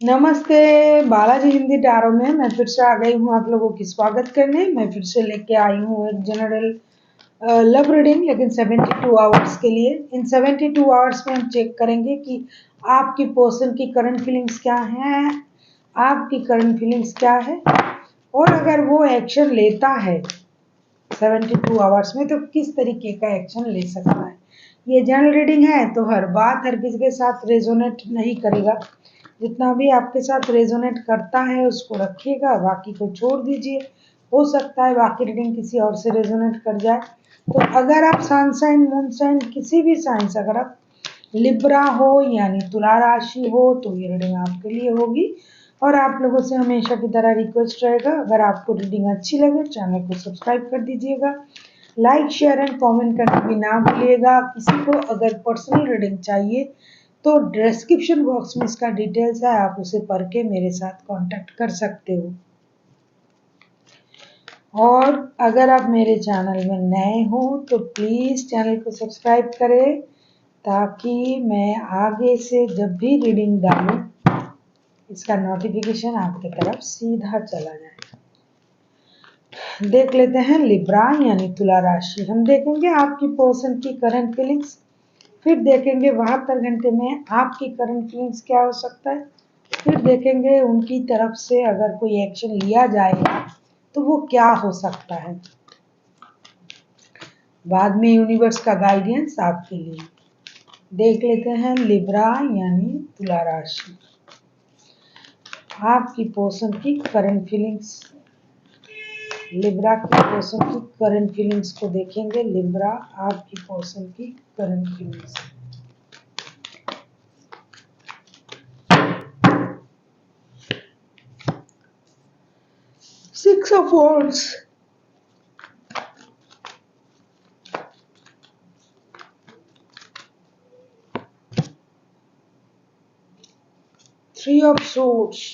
नमस्ते। बालाजी हिंदी टारो में मैं फिर से आ गई हूँ आप लोगों की स्वागत करने। मैं फिर से लेके आई हूँ एक जनरल लव रीडिंग, लेकिन 72 आवर्स के लिए। इन 72 आवर्स में हम चेक करेंगे कि आपकी पर्सन की करंट फीलिंग्स क्या हैं, आपकी करंट फीलिंग्स क्या है, और अगर वो एक्शन लेता है 72 आवर्स में तो किस तरीके का एक्शन ले सकता है। ये जनरल रीडिंग है तो हर बात हर किसी के साथ रेजोनेट नहीं करेगा। जितना भी आपके साथ रेजोनेट करता है उसको रखिएगा, बाकी को छोड़ दीजिए। हो सकता है बाकी रीडिंग किसी और से रेजोनेट कर जाए। तो अगर आप सन साइन, मून साइन, किसी भी साइन से अगर आप लिब्रा हो यानी तुला राशि हो तो ये रीडिंग आपके लिए होगी। और आप लोगों से हमेशा की तरह रिक्वेस्ट रहेगा, अगर आपको रीडिंग अच्छी लगे चैनल को सब्सक्राइब कर दीजिएगा, लाइक शेयर एंड कमेंट करना भी ना भूलिएगा। किसी को अगर पर्सनल रीडिंग चाहिए तो डिस्क्रिप्शन बॉक्स में इसका डिटेल्स है, आप उसे पढ़ के मेरे साथ कांटेक्ट कर सकते हो। और अगर आप मेरे चैनल में नए हो तो प्लीज़ चैनल को सब्सक्राइब करें ताकि मैं आगे से जब भी रीडिंग डालूं इसका नोटिफिकेशन आपके तरफ सीधा चला जाए। देख लेते हैं लिब्रा यानी तुला राशि। हम देखेंगे आपकी पर्सन की करंट फीलिंग्स, फिर देखेंगे 72 घंटे में आपकी करंट फीलिंग्स क्या हो सकता है, फिर देखेंगे उनकी तरफ से अगर कोई एक्शन लिया जाएगा तो वो क्या हो सकता है। बाद में यूनिवर्स का गाइडेंस आपके लिए। देख लेते हैं लिब्रा यानी तुला राशि, आपकी पर्सन की करंट फीलिंग्स। लिब्रा की पर्सन की करंट फीलिंग्स को देखेंगे। लिब्रा आपकी पर्सन की current feelings. Six of wands, 3 of swords,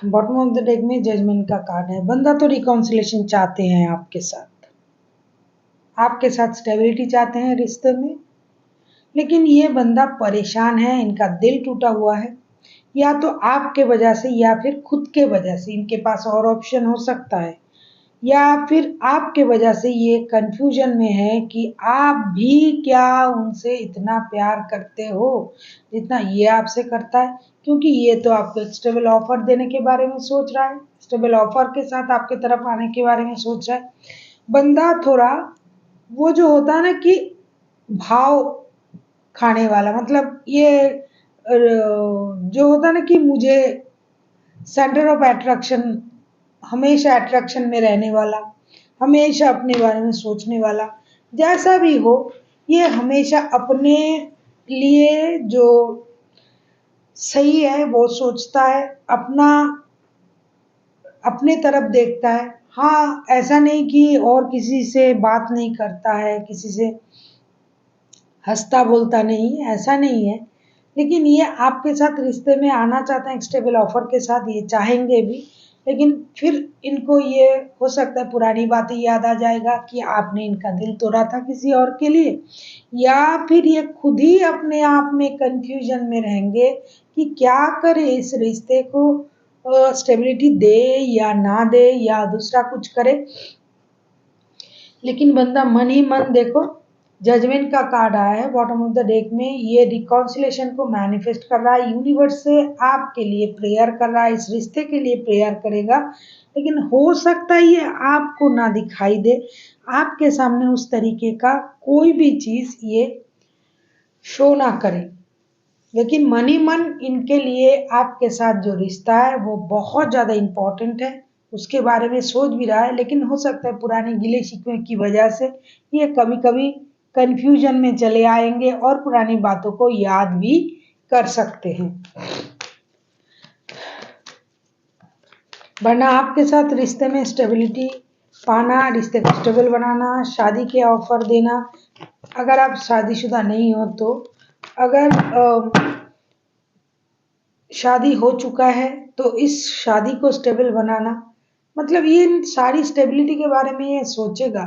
bottom of the deck में जजमेंट का कार्ड है। बंदा तो रिकॉन्सिलेशन चाहते हैं आपके साथ स्टेबिलिटी चाहते हैं रिश्ते में, लेकिन ये बंदा परेशान है, इनका दिल टूटा हुआ है, या तो आपके वजह से या फिर खुद के वजह से। इनके पास और ऑप्शन हो सकता है, या फिर आपके वजह से ये कंफ्यूजन में है कि आप भी क्या उनसे इतना प्यार करते हो जितना ये आपसे करता है। क्योंकि ये तो आपको एक स्टेबल ऑफर देने के बारे में सोच रहा है, स्टेबल ऑफर के साथ आपके तरफ आने के बारे में सोच रहा है। बंदा थोड़ा वो जो होता है ना कि भाव खाने वाला, मतलब ये जो होता है ना कि मुझे सेंटर ऑफ अट्रैक्शन, हमेशा अट्रैक्शन में रहने वाला, हमेशा अपने बारे में सोचने वाला, जैसा भी हो ये हमेशा अपने लिए जो सही है वो सोचता है, अपना अपने तरफ देखता है। हाँ, ऐसा नहीं कि और किसी से बात नहीं करता है, किसी से हंसता बोलता नहीं, ऐसा नहीं है। लेकिन ये आपके साथ रिश्ते में आना चाहते हैं एक स्टेबल ऑफर के साथ, ये चाहेंगे भी, लेकिन फिर इनको ये हो सकता है पुरानी बातें याद आ जाएगा कि आपने इनका दिल तोड़ा था किसी और के लिए, या फिर ये खुद ही अपने आप में कंफ्यूजन में रहेंगे कि क्या करे, इस रिश्ते को स्टेबिलिटी दे या ना दे या दूसरा कुछ करे। लेकिन बंदा मन ही मन देखो जजमेंट का कार्ड आया है बॉटम ऑफ द डेक में, ये रिकॉन्सिलेशन को मैनिफेस्ट कर रहा है, यूनिवर्स से आपके लिए प्रेयर कर रहा है, इस रिश्ते के लिए प्रेयर करेगा। लेकिन हो सकता है ये आपको ना दिखाई दे, आपके सामने उस तरीके का कोई भी चीज ये शो ना करे, लेकिन मन ही मन इनके लिए आपके साथ जो रिश्ता है वो बहुत ज़्यादा इम्पोर्टेंट है, उसके बारे में सोच भी रहा है। लेकिन हो सकता है पुराने गिले शिकवे की वजह से ये कभी कभी कंफ्यूजन में चले आएंगे और पुरानी बातों को याद भी कर सकते हैं। वरना आपके साथ रिश्ते में स्टेबिलिटी पाना, रिश्ते को स्टेबल बनाना, शादी के ऑफर देना, अगर आप शादीशुदा नहीं हो तो, अगर शादी हो चुका है तो इस शादी को स्टेबल बनाना, मतलब ये सारी स्टेबिलिटी के बारे में ये सोचेगा।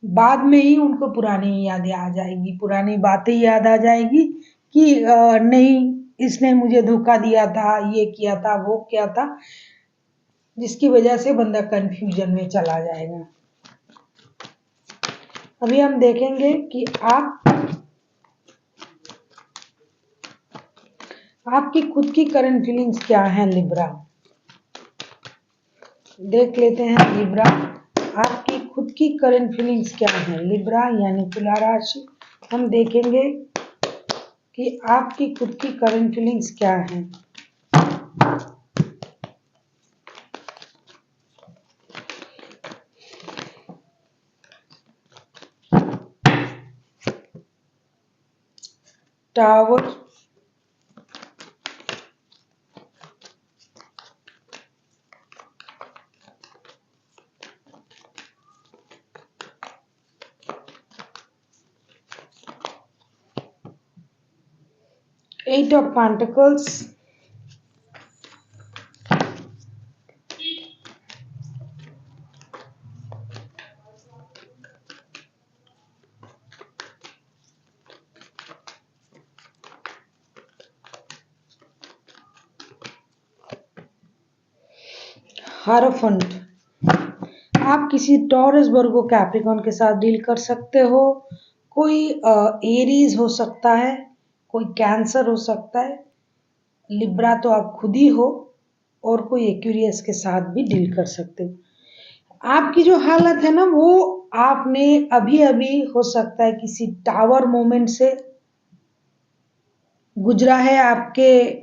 बाद में ही उनको पुरानी यादें आ जाएगी, पुरानी बातें याद आ जाएगी कि नहीं इसने मुझे धोखा दिया था, ये किया था, वो किया था, जिसकी वजह से बंदा कंफ्यूजन में चला जाएगा। अभी हम देखेंगे कि आपकी खुद की करंट फीलिंग्स क्या है लिब्रा। देख लेते हैं लिब्रा, आपकी खुद की करंट फीलिंग्स क्या है लिब्रा यानी तुला राशि। हम देखेंगे कि आपकी खुद की करंट फीलिंग्स क्या है। Tower, 8 of pentacles, hierophant. आप किसी टॉरस वर्गो कैप्रिकॉन के साथ डील कर सकते हो। कोई एरीज हो सकता है, कोई कैंसर हो सकता है। लिब्रा तो आप खुद ही हो, और कोई एक्यूरियस के साथ भी डील कर सकते हो। आपकी जो हालत है ना, वो आपने अभी अभी हो सकता है किसी टावर मोमेंट से गुजरा है। आपके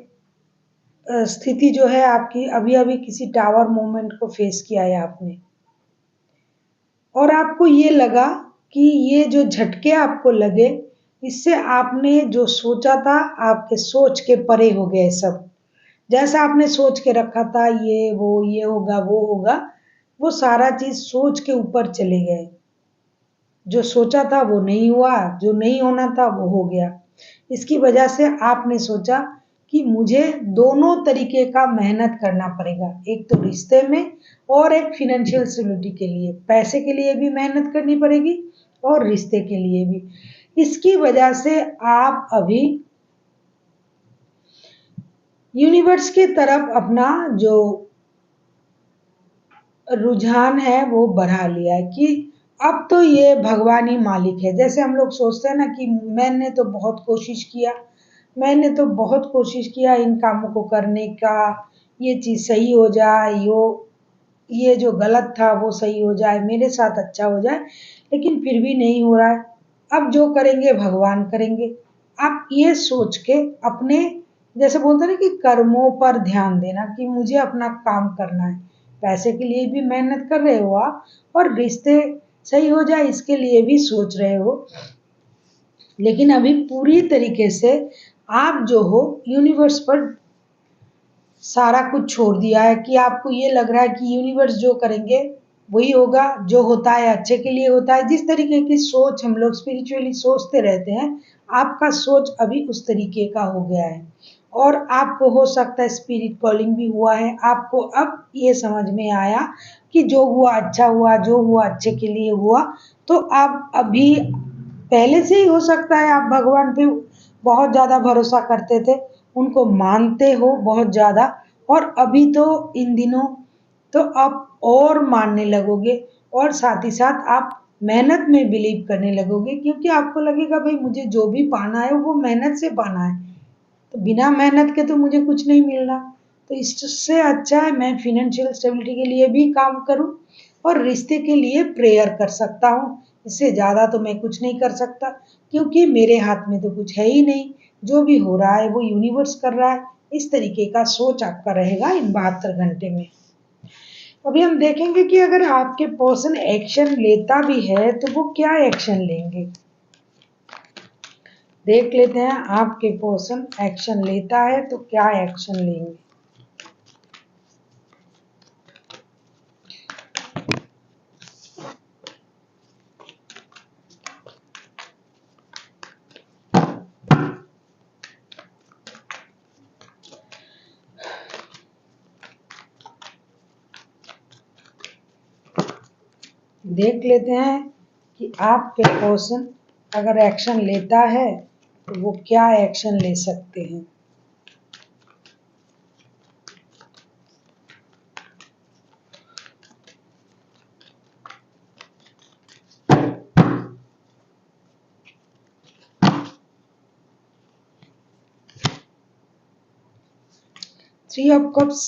स्थिति जो है आपकी अभी अभी किसी टावर मोमेंट को फेस किया है आपने, और आपको ये लगा कि ये जो झटके आपको लगे, इससे आपने जो सोचा था आपके सोच के परे हो गए सब। जैसा आपने सोच के रखा था ये वो, ये होगा वो होगा, वो सारा चीज सोच के ऊपर चले गए। जो सोचा था वो नहीं हुआ, जो नहीं होना था वो हो गया। इसकी वजह से आपने सोचा कि मुझे दोनों तरीके का मेहनत करना पड़ेगा, एक तो रिश्ते में और एक फिनेंशियल स्टेबिलिटी के लिए। पैसे के लिए भी मेहनत करनी पड़ेगी और रिश्ते के लिए भी। इसकी वजह से आप अभी यूनिवर्स की तरफ अपना जो रुझान है वो बढ़ा लिया है कि अब तो ये भगवान ही मालिक है। जैसे हम लोग सोचते हैं ना कि मैंने तो बहुत कोशिश किया, मैंने तो बहुत कोशिश किया इन कामों को करने का, ये चीज सही हो जाए, ये जो गलत था वो सही हो जाए, मेरे साथ अच्छा हो जाए, लेकिन फिर भी नहीं हो रहा है। अब जो करेंगे भगवान करेंगे। आप ये सोच के अपने, जैसे बोलते हैं ना कि कर्मों पर ध्यान देना, कि मुझे अपना काम करना है। पैसे के लिए भी मेहनत कर रहे हो आप, और रिश्ते सही हो जाए इसके लिए भी सोच रहे हो। लेकिन अभी पूरी तरीके से आप जो हो यूनिवर्स पर सारा कुछ छोड़ दिया है, कि आपको ये लग रहा है कि यूनिवर्स जो करेंगे वही होगा, जो होता है अच्छे के लिए होता है। जिस तरीके की सोच हम लोग स्पिरिचुअली सोचते रहते हैं, आपका सोच अभी उस तरीके का हो गया है। और आपको हो सकता है स्पिरिट कॉलिंग भी हुआ है, आपको अब ये समझ में आया कि जो हुआ अच्छा हुआ, जो हुआ अच्छे के लिए हुआ। तो आप अभी, पहले से ही हो सकता है आप भगवान पे बहुत ज्यादा भरोसा करते थे, उनको मानते हो बहुत ज्यादा, और अभी तो इन दिनों तो आप और मानने लगोगे, और साथ ही साथ आप मेहनत में बिलीव करने लगोगे, क्योंकि आपको लगेगा भाई मुझे जो भी पाना है वो मेहनत से पाना है, तो बिना मेहनत के तो मुझे कुछ नहीं मिलना। तो इससे अच्छा है मैं फिनेंशियल स्टेबिलिटी के लिए भी काम करूं, और रिश्ते के लिए प्रेयर कर सकता हूँ। इससे ज्यादा तो मैं कुछ नहीं कर सकता, क्योंकि मेरे हाथ में तो कुछ है ही नहीं। जो भी हो रहा है वो यूनिवर्स कर रहा है। इस तरीके का सोच आपका रहेगा इन 72 घंटे में। अभी हम देखेंगे कि अगर आपके पर्सन एक्शन लेता भी है तो वो क्या एक्शन लेंगे। देख लेते हैं आपके पर्सन एक्शन लेता है तो क्या एक्शन लेंगे। देख लेते हैं कि आपके पर्सन अगर एक्शन लेता है तो वो क्या एक्शन ले सकते हैं। Three of cups,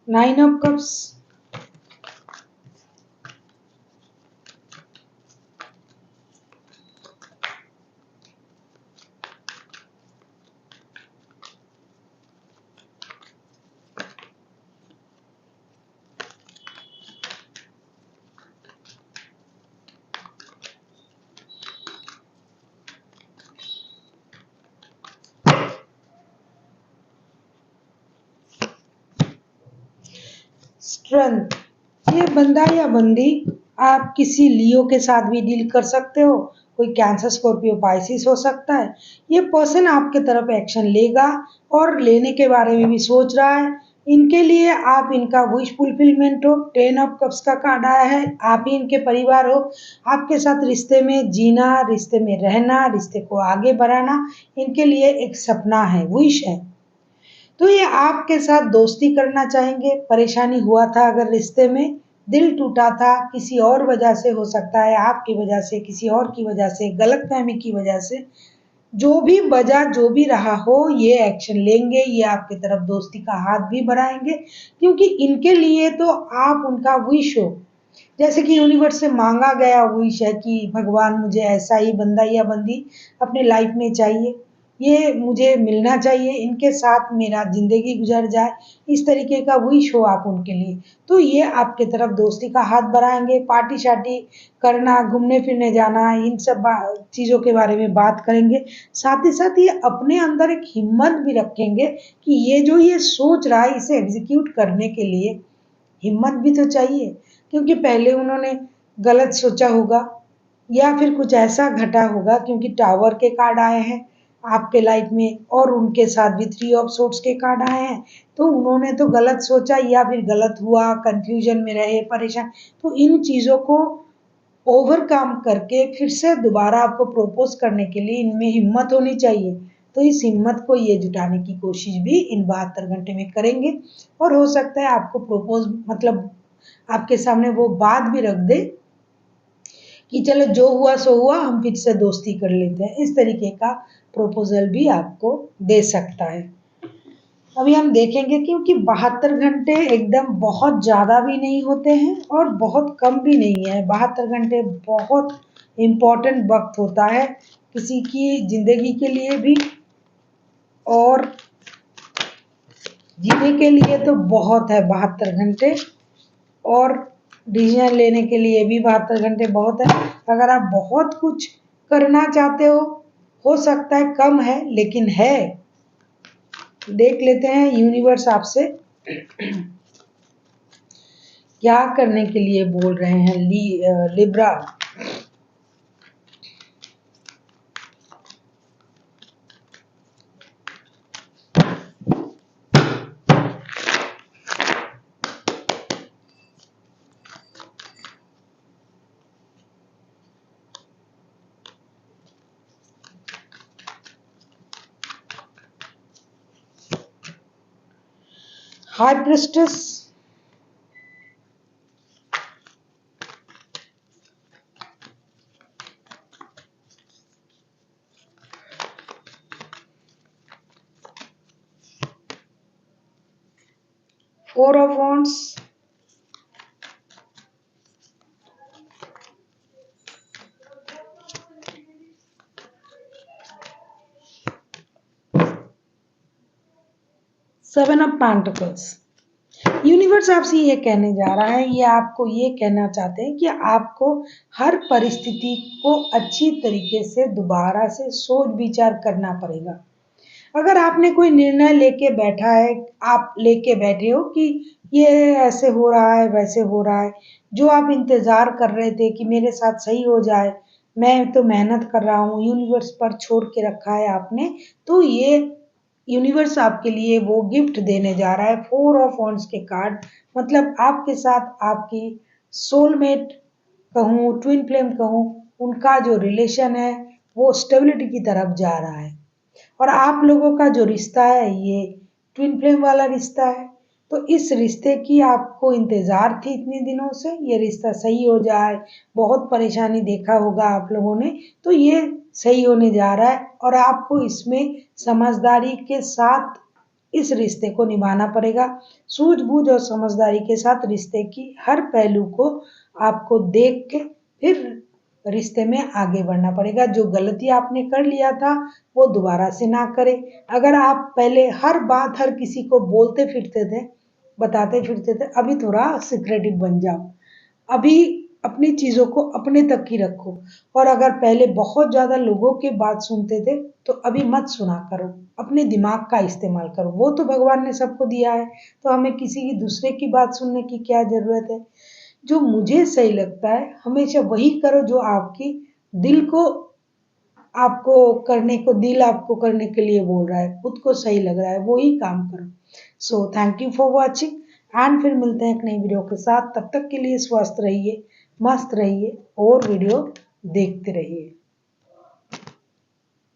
nine of cups, strength. ये बंदा या बंदी आप किसी लियो के साथ भी डील कर सकते हो, कोई कैंसर स्कॉर्पियो पाइसिस हो सकता है। ये पर्सन आपके तरफ एक्शन लेगा और लेने के बारे में भी सोच रहा है। इनके लिए आप इनका विश फुलफिलमेंट हो। टेन ऑफ कप्स का कार्ड आया है, आप ही इनके परिवार हो। आपके साथ रिश्ते में जीना, रिश्ते में रहना, रिश्ते को आगे बढ़ाना इनके लिए एक सपना है, विश है। तो ये आपके साथ दोस्ती करना चाहेंगे। परेशानी हुआ था अगर रिश्ते में, दिल टूटा था किसी और वजह से, हो सकता है आपकी वजह से, किसी और की वजह से, गलतफहमी की वजह से, जो भी वजह जो भी रहा हो, ये एक्शन लेंगे। ये आपकी तरफ दोस्ती का हाथ भी बढ़ाएंगे क्योंकि इनके लिए तो आप उनका विश हो। जैसे कि यूनिवर्स से मांगा गया विश है कि भगवान मुझे ऐसा ही बंदा या बंदी अपने लाइफ में चाहिए, ये मुझे मिलना चाहिए, इनके साथ मेरा जिंदगी गुजर जाए, इस तरीके का विश हो आप उनके लिए। तो ये आपके तरफ दोस्ती का हाथ बढ़ाएंगे। पार्टी शार्टी करना, घूमने फिरने जाना, इन सब चीज़ों के बारे में बात करेंगे। साथ ही साथ ये अपने अंदर एक हिम्मत भी रखेंगे कि ये जो ये सोच रहा है इसे एग्जीक्यूट करने के लिए हिम्मत भी तो चाहिए, क्योंकि पहले उन्होंने गलत सोचा होगा या फिर कुछ ऐसा घटा होगा, क्योंकि टावर के कार्ड आए हैं आपके लाइफ में और उनके साथ भी थ्री ऑफ सोर्ट्स के कार्ड आए हैं। तो उन्होंने तो गलत सोचा या फिर गलत हुआ, कंफ्यूजन में रहे, परेशान। तो इन चीज़ों को ओवरकम करके फिर से दोबारा आपको प्रपोज करने के लिए इनमें हिम्मत होनी चाहिए। तो इस हिम्मत को ये जुटाने की कोशिश भी इन 72 घंटे में करेंगे और हो सकता है आपको प्रपोज मतलब आपके सामने वो बात भी रख दे कि चलो जो हुआ सो हुआ, हम फिर से दोस्ती कर लेते हैं। इस तरीके का प्रपोजल भी आपको दे सकता है। अभी हम देखेंगे क्योंकि 72 घंटे एकदम बहुत ज़्यादा भी नहीं होते हैं और बहुत कम भी नहीं है। 72 घंटे बहुत इम्पोर्टेंट वक्त होता है किसी की ज़िंदगी के लिए भी, और जीने के लिए तो बहुत है 72 घंटे, और डिसीजन लेने के लिए भी 72 घंटे बहुत है। अगर आप बहुत कुछ करना चाहते हो सकता है कम है लेकिन है। देख लेते हैं यूनिवर्स आपसे क्या करने के लिए बोल रहे हैं। Libra, high priestess, 4 of wands, seven of pentacles. Universe आपसे ये कहने जा रहा है, ये आपको ये कहना चाहते हैं कि आपको हर परिस्थिति को अच्छी तरीके से दोबारा से सोच विचार करना पड़ेगा। अगर आपने कोई निर्णय लेके बैठा है, आप लेके बैठे हो कि ये ऐसे हो रहा है, वैसे हो रहा है, जो आप इंतजार कर रहे थे कि मेरे साथ सही हो जाए, मैं तो मेहनत कर रहा हूँ, यूनिवर्स पर छोड़ के रखा है आपने, तो ये यूनिवर्स आपके लिए वो गिफ्ट देने जा रहा है 4 ऑफ वॉन्ड्स के कार्ड। मतलब आपके साथ आपकी सोलमेट कहूँ, ट्विन फ्लेम कहूँ, उनका जो रिलेशन है वो स्टेबिलिटी की तरफ जा रहा है। और आप लोगों का जो रिश्ता है ये ट्विन फ्लेम वाला रिश्ता है। तो इस रिश्ते की आपको इंतजार थी इतने दिनों से, ये रिश्ता सही हो जाए। बहुत परेशानी देखा होगा आप लोगों ने, तो ये सही होने जा रहा है और आपको इसमें समझदारी के साथ इस रिश्ते को निभाना पड़ेगा। सूझबूझ और समझदारी के साथ रिश्ते की हर पहलू को आपको देख के फिर रिश्ते में आगे बढ़ना पड़ेगा। जो गलती आपने कर लिया था वो दोबारा से ना करें। अगर आप पहले हर बात हर किसी को बोलते फिरते थे, बताते फिरते थे, अभी थोड़ा सिक्रेटिव बन जाओ। अभी अपनी चीजों को अपने तक ही रखो। और अगर पहले बहुत ज्यादा लोगों की बात सुनते थे तो अभी मत सुना करो, अपने दिमाग का इस्तेमाल करो। वो तो भगवान ने सबको दिया है, तो हमें किसी की दूसरे की बात सुनने की क्या जरूरत है। जो मुझे सही लगता है हमेशा वही करो, जो आपकी दिल को आपको करने को दिल आपको करने के लिए बोल रहा है, खुद को सही लग रहा है, वो ही काम करो। So thank you for watching and फिर मिलते हैं एक नई वीडियो के साथ। तब तक के लिए स्वस्थ रहिए, मस्त रहिए और वीडियो देखते रहिए।